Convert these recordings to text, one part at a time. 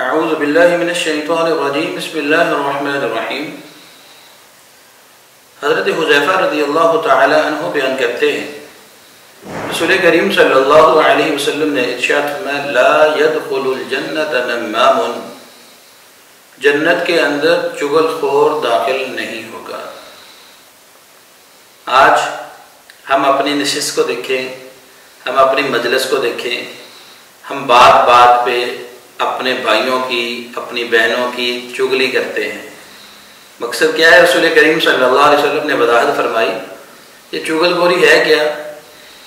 اعوذ باللہ من الشیطان الرجیم بسم اللہ الرحمن الرحیم۔ حضرت حذیفہ رضی اللہ تعالی عنہ بیان کرتے ہیں رسول کریم صلی اللہ علیہ وسلم نے ارشاد فرمایا لا يدخل الجنت نمام، جنت کے اندر چغل خور داخل نہیں ہوگا۔ آج ہم اپنی نشست کو دیکھیں، ہم اپنی مجلس کو دیکھیں، ہم بات بات پہ اپنے بھائیوں کی اپنی بہنوں کی چغلی کرتے ہیں۔ مقصد کیا ہے؟ رسول کریم صلی اللہ علیہ وسلم نے وضاحت فرمائی یہ چغل خوری ہے کیا؟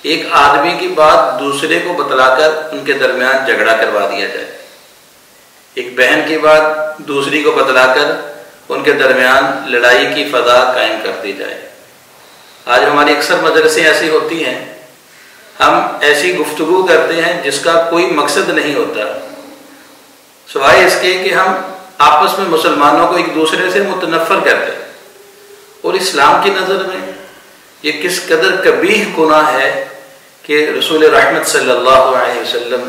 ایک آدمی کی بات دوسرے کو بتلا کر ان کے درمیان جھگڑا کروا دیا جائے، ایک بہن کی بات دوسری کو بتلا کر ان کے درمیان لڑائی کی فضا قائم کر دی جائے۔ آج ہماری اکثر مدرسیں ایسی ہوتی ہیں، ہم ایسی گفتگو کرتے ہیں جس کا کوئی مقصد نہیں ہوتا سوائے اس کے کہ ہم آپس میں مسلمانوں کو ایک دوسرے سے متنفر کرتے ہیں۔ اور اسلام کی نظر میں یہ کس قدر قبیح گناہ ہے کہ رسول رحمت صلی اللہ علیہ وسلم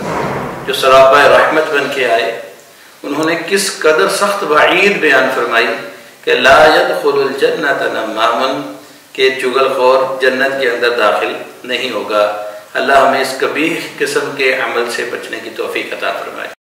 جو سراپا رحمت بن کے آئے، انہوں نے کس قدر سخت وعید بیان فرمائی کہ لا يدخل الجنت نمام، کہ چغل خور جنت کے اندر داخل نہیں ہوگا۔ اللہ ہمیں اس قبیح قسم کے عمل سے بچنے کی توفیق عطا فرمائے۔